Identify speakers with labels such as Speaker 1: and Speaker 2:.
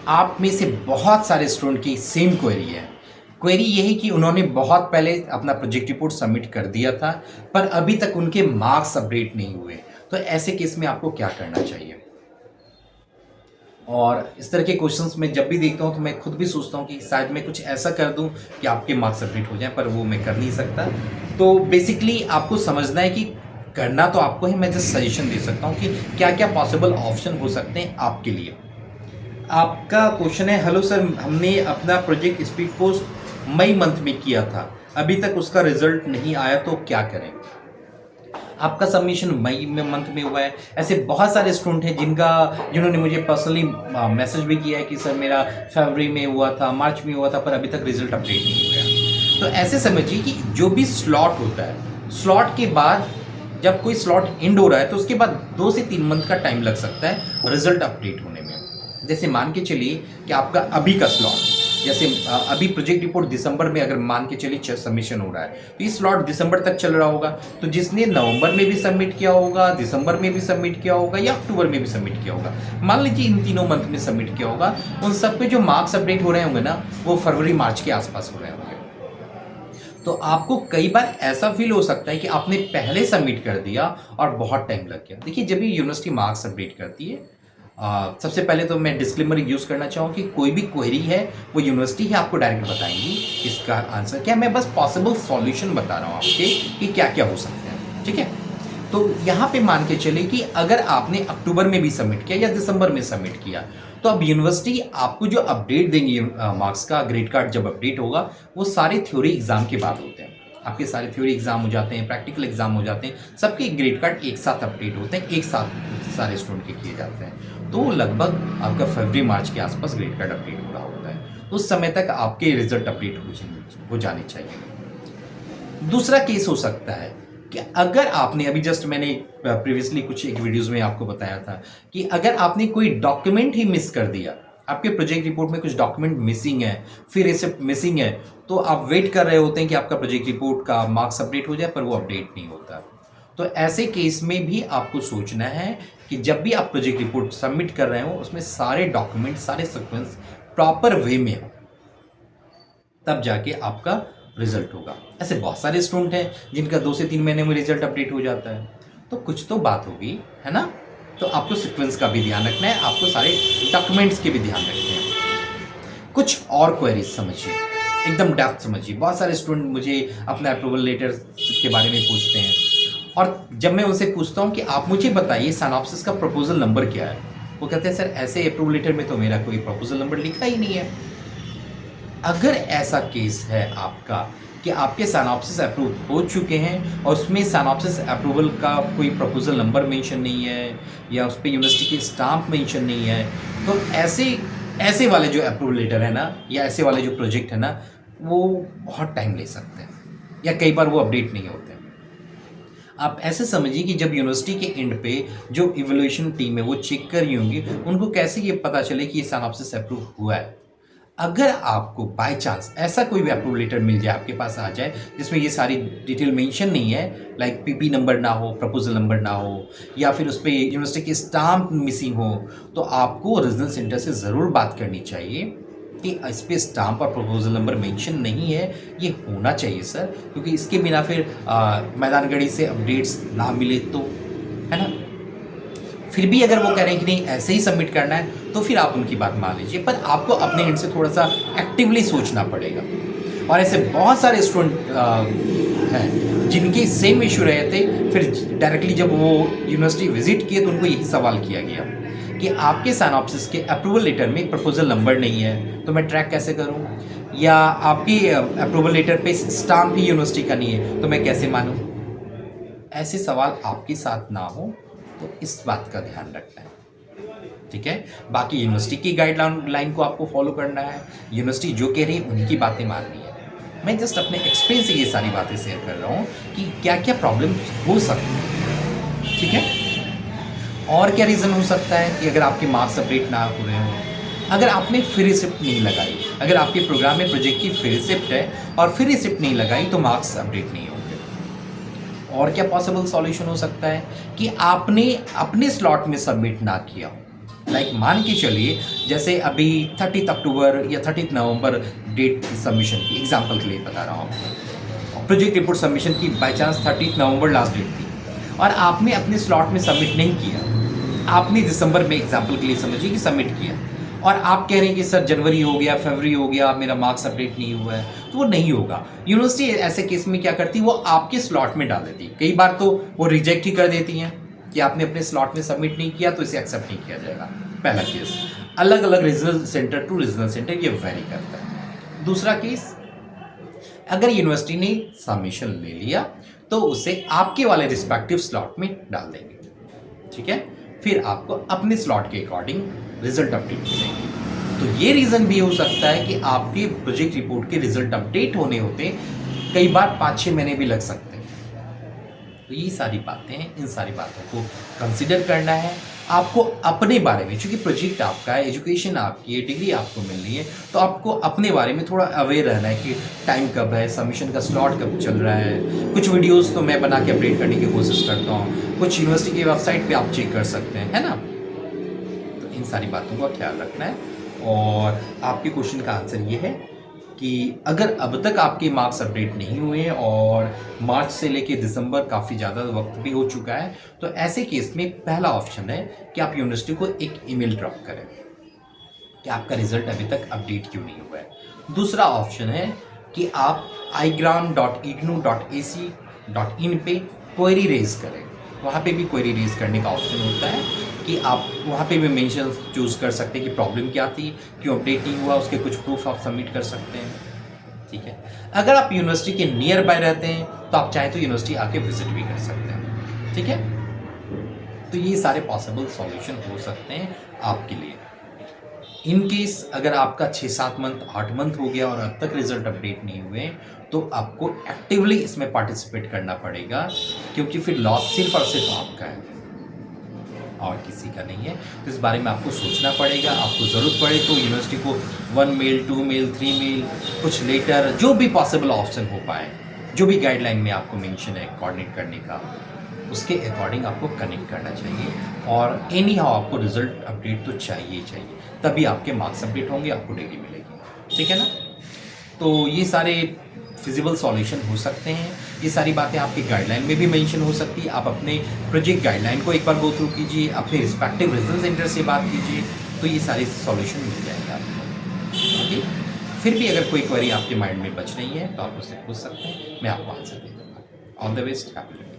Speaker 1: आप में से बहुत सारे स्टूडेंट की सेम क्वेरी है। क्वेरी यही कि उन्होंने बहुत पहले अपना प्रोजेक्ट रिपोर्ट सबमिट कर दिया था, पर अभी तक उनके मार्क्स अपडेट नहीं हुए। तो ऐसे केस में आपको क्या करना चाहिए? और इस तरह के क्वेश्चंस मैं जब भी देखता हूँ तो मैं खुद भी सोचता हूँ कि शायद मैं कुछ ऐसा कर दूँ कि आपके मार्क्स अपडेट हो जाएँ, पर वो मैं कर नहीं सकता। तो बेसिकली आपको समझना है कि करना तो आपको है, मैं जस्ट सजेशन दे सकता हूँ कि क्या-क्या पॉसिबल ऑप्शन हो सकते हैं आपके लिए। आपका क्वेश्चन है, हेलो सर, हमने अपना प्रोजेक्ट स्पीड पोस्ट मई मंथ में किया था, अभी तक उसका रिजल्ट नहीं आया, तो क्या करें? आपका सबमिशन मई में मंथ में हुआ है। ऐसे बहुत सारे स्टूडेंट हैं जिन्होंने मुझे पर्सनली मैसेज भी किया है कि सर मेरा फरवरी में हुआ था, मार्च में हुआ था, पर अभी तक रिजल्ट अपडेट नहीं हुआ। तो ऐसे समझिए कि जो भी स्लॉट होता है, स्लॉट के बाद जब कोई स्लॉट एंड हो रहा है तो उसके बाद 2 से 3 मंथ का टाइम लग सकता है रिजल्ट अपडेट होने में। जैसे मान के चलिए कि आपका अभी का स्लॉट, जैसे अभी प्रोजेक्ट रिपोर्ट दिसंबर में अगर मान के चलिए सबमिशन हो रहा है, तो ये स्लॉट दिसंबर तक चल रहा होगा। तो जिसने नवंबर में भी सबमिट किया होगा, दिसंबर में भी सबमिट किया होगा या अक्टूबर में भी सबमिट किया होगा, मान लीजिए इन तीनों मंथ में सबमिट किया होगा, उन सब पे जो मार्क्स अपडेट हो रहे होंगे ना, वो फरवरी मार्च के आसपास हो रहे होंगे। तो आपको कई बार ऐसा फील हो सकता है कि आपने पहले सबमिट कर दिया और बहुत टाइम लग गया। देखिए, जब भी यूनिवर्सिटी मार्क्स अपडेट करती है, सबसे पहले तो मैं डिस्क्लेमर यूज़ करना चाहूँ कि कोई भी क्वेरी है वो यूनिवर्सिटी ही आपको डायरेक्ट बताएंगी इसका आंसर क्या। मैं बस पॉसिबल सॉल्यूशन बता रहा हूँ आपके कि क्या क्या हो सकते हैं, ठीक है। तो यहाँ पे मान के चले कि अगर आपने अक्टूबर में भी सबमिट किया या दिसंबर में सबमिट किया, तो अब यूनिवर्सिटी आपको जो अपडेट देंगी मार्क्स का, ग्रेड कार्ड जब अपडेट होगा, वो सारे थ्योरी एग्जाम के बाद होते हैं। आपके सारे थ्योरी एग्जाम हो जाते हैं, प्रैक्टिकल एग्जाम हो जाते हैं, सबके ग्रेड कार्ड एक साथ अपडेट होते हैं, एक साथ सारे स्टूडेंट के किए जाते हैं। तो लगभग आपका फरवरी मार्च के आसपास ग्रेड कार्ड अपडेट हो रहा होता है। तो उस समय तक आपके रिजल्ट अपडेट हो जाने चाहिए। दूसरा केस हो सकता है कि अगर आपने अभी जस्ट मैंने प्रीवियसली कुछ एक वीडियोस में आपको बताया था कि अगर आपने कोई डॉक्यूमेंट ही मिस कर दिया, आपके प्रोजेक्ट रिपोर्ट में कुछ डॉक्यूमेंट मिसिंग है, फिर रिसिप्ट मिसिंग है, तो आप वेट कर रहे होते हैं कि आपका प्रोजेक्ट रिपोर्ट का मार्क्स अपडेट हो जाए, पर वो अपडेट नहीं होता। तो ऐसे केस में भी आपको सोचना है कि जब भी आप प्रोजेक्ट रिपोर्ट सबमिट कर रहे हो, उसमें सारे डॉक्यूमेंट, सारे सीक्वेंस प्रॉपर वे में हो, तब जाके आपका रिजल्ट होगा। ऐसे बहुत सारे स्टूडेंट हैं जिनका 2 से 3 महीने में रिजल्ट अपडेट हो जाता है। तो कुछ तो बात होगी, है ना? तो आपको सीक्वेंस का भी ध्यान रखना है, आपको सारे डॉक्यूमेंट्स के भी ध्यान रखने हैं। कुछ और क्वेरीज समझिए, एकदम डेप्थ समझिए। बहुत सारे स्टूडेंट मुझे अपना अप्रूवल लेटर के बारे में पूछते हैं, और जब मैं उनसे पूछता हूँ कि आप मुझे बताइए सिनॉप्सिस का प्रपोजल नंबर क्या है, वो कहते हैं सर ऐसे अप्रूवल लेटर में तो मेरा कोई प्रपोजल नंबर लिखा ही नहीं है। अगर ऐसा केस है आपका कि आपके सिनॉप्सिस अप्रूव हो चुके हैं और उसमें सिनॉप्सिस अप्रूवल का कोई प्रपोजल नंबर मेंशन नहीं है या उस पर यूनिवर्सिटी की स्टाम्प मेंशन नहीं है, तो ऐसे वाले जो अप्रूवल लेटर है ना, या ऐसे वाले जो प्रोजेक्ट है ना, वो बहुत टाइम ले सकते हैं या कई बार वो अपडेट नहीं होते हैं। आप ऐसे समझिए कि जब यूनिवर्सिटी के एंड पे जो इवैल्यूएशन टीम है वो चेक कर रही होंगी, उनको कैसे ये पता चले कि ये सिनॉप्सिस अप्रूव हुआ है। अगर आपको बाय चांस ऐसा कोई भी अप्रूवल लेटर मिल जाए, आपके पास आ जाए, जिसमें ये सारी डिटेल मेंशन नहीं है, लाइक पीपी नंबर ना हो, प्रपोजल नंबर ना हो, या फिर उस पर यूनिवर्सिटी की स्टाम्प मिसिंग हो, तो आपको रीजनल सेंटर से ज़रूर बात करनी चाहिए कि इस पर स्टाम्प और प्रपोजल नंबर मेंशन नहीं है, ये होना चाहिए सर, क्योंकि इसके बिना फिर मैदानगढ़ी से अपडेट्स ना मिले तो, है ना। फिर भी अगर वो कह रहे हैं कि नहीं ऐसे ही सबमिट करना है, तो फिर आप उनकी बात मान लीजिए, पर आपको अपने एंड से थोड़ा सा एक्टिवली सोचना पड़ेगा। और ऐसे बहुत सारे स्टूडेंट हैं जिनके सेम इशू रहे थे, फिर डायरेक्टली जब वो यूनिवर्सिटी विजिट किए तो उनको यही सवाल किया गया कि आपके सिनॉप्सिस के अप्रूवल लेटर में प्रपोजल नंबर नहीं है, तो मैं ट्रैक कैसे करूं, या आपकी अप्रूवल लेटर पे स्टाम्प ही यूनिवर्सिटी का नहीं है, तो मैं कैसे मानूं। ऐसे सवाल आपके साथ ना हो, तो इस बात का ध्यान रखना है, ठीक है। बाकी यूनिवर्सिटी की गाइडलाइन को आपको फॉलो करना है, यूनिवर्सिटी जो कह रही है उन्हीं की बातें माननी है। मैं जस्ट अपने एक्सपीरियंस से ये सारी बातें शेयर कर रहा हूँ कि क्या क्या प्रॉब्लम हो सकती है, ठीक है। और क्या रीज़न हो सकता है कि अगर आपके मार्क्स अपडेट ना हो रहे हो, अगर आपने फिर रिसिप्ट नहीं लगाई, अगर आपके प्रोग्राम में प्रोजेक्ट की फिर रिसिप्ट है और फिर रिसिप्ट नहीं लगाई, तो मार्क्स अपडेट नहीं होंगे। और क्या पॉसिबल सॉल्यूशन हो सकता है कि आपने अपने स्लॉट में सबमिट ना किया, लाइक मान के चलिए जैसे अभी 30 अक्टूबर या 30 नवंबर डेट सबमिशन की एग्जांपल के लिए बता रहा हूँ, प्रोजेक्ट रिपोर्ट सबमिशन की बाय चांस 30 नवंबर लास्ट डेट थी और आपने अपने स्लॉट में सबमिट नहीं किया, आपने दिसंबर में एग्जांपल के लिए समझिए कि सबमिट किया और आप कह रहे हैं कि सर जनवरी हो गया, फरवरी हो गया, मेरा मार्क्स अपडेट नहीं हुआ है, तो वो नहीं होगा। यूनिवर्सिटी ऐसे केस में क्या करती है, वो आपके स्लॉट में डाल देती है। कई बार तो वो रिजेक्ट ही कर देती हैं कि आपने अपने स्लॉट में सबमिट नहीं किया तो इसे एक्सेप्ट नहीं किया जाएगा। पहला केस। अलग अलग regional centre to regional centre ये वेरी करता है। दूसरा केस, अगर यूनिवर्सिटी ने सबमिशन ले लिया तो उसे आपके वाले रिस्पेक्टिव स्लॉट में डाल देंगे, ठीक है। फिर आपको अपने स्लॉट के अकॉर्डिंग रिजल्ट अपडेट मिलेंगे। तो ये रीज़न भी हो सकता है कि आपके प्रोजेक्ट रिपोर्ट के रिजल्ट अपडेट होने होते कई बार 5-6 महीने भी लग सकते हैं। तो ये सारी बातें हैं, इन सारी बातों को कंसिडर करना है आपको अपने बारे में, क्योंकि प्रोजेक्ट आपका है, एजुकेशन आपकी है, डिग्री आपको मिल रही है, तो आपको अपने बारे में थोड़ा अवेयर रहना है कि टाइम कब है, सबमिशन का स्लॉट कब चल रहा है। कुछ वीडियोस तो मैं बना के अपडेट करने की कोशिश करता हूँ, कुछ यूनिवर्सिटी की वेबसाइट पे आप चेक कर सकते हैं, है ना। तो इन सारी बातों का ख्याल रखना है। और आपके क्वेश्चन का आंसर ये है कि अगर अब तक आपके मार्क्स अपडेट नहीं हुए और मार्च से लेके दिसंबर काफ़ी ज़्यादा वक्त भी हो चुका है, तो ऐसे केस में पहला ऑप्शन है कि आप यूनिवर्सिटी को एक ईमेल ड्रॉप करें कि आपका रिजल्ट अभी तक अपडेट क्यों नहीं हुआ है। दूसरा ऑप्शन है कि आप igram.ignu.ac.in पे क्वेरी रेज करें। वहाँ पे भी क्वेरी रेज करने का ऑप्शन होता है कि आप वहाँ पे भी मेंशन चूज़ कर सकते हैं कि प्रॉब्लम क्या थी, क्यों अपडेट नहीं हुआ, उसके कुछ प्रूफ आप सबमिट कर सकते हैं, ठीक है। अगर आप यूनिवर्सिटी के नियर बाय रहते हैं तो आप चाहें तो यूनिवर्सिटी आके विजिट भी कर सकते हैं, ठीक है। तो ये सारे पॉसिबल सॉल्यूशन हो सकते हैं आपके लिए। इन केस अगर आपका 6-7 मंथ 8 मंथ हो गया और अब तक रिजल्ट अपडेट नहीं हुए तो आपको एक्टिवली इसमें पार्टिसिपेट करना पड़ेगा, क्योंकि फिर लॉस सिर्फ और सिर्फ आपका है और किसी का नहीं है। तो इस बारे में आपको सोचना पड़ेगा। आपको ज़रूरत पड़े तो यूनिवर्सिटी को 1 मेल, 2 मेल, 3 मेल, कुछ लेटर, जो भी पॉसिबल ऑप्शन हो पाए, जो भी गाइडलाइन में आपको मेंशन है कोऑर्डिनेट करने का, उसके अकॉर्डिंग आपको कनेक्ट करना चाहिए। और एनी हाउ आपको रिजल्ट अपडेट तो चाहिए, तभी आपके मार्क्स अपडेट होंगे, आपको डिग्री मिलेगी, ठीक है ना। तो ये सारे फिजिबल सॉल्यूशन हो सकते हैं। ये सारी बातें आपकी गाइडलाइन में भी मेंशन हो सकती है। आप अपने प्रोजेक्ट गाइडलाइन को एक बार गो थ्रू कीजिए, अपने रिस्पेक्टिव रीजनल सेंटर से बात कीजिए, तो ये सारे सॉल्यूशन मिल जाएंगे आपको, ओके। फिर भी अगर कोई क्वेरी आपके माइंड में बच रही है तो आप उससे पूछ सकते हैं, मैं आपको आंसर दे दूँगा। All the best, happy learning.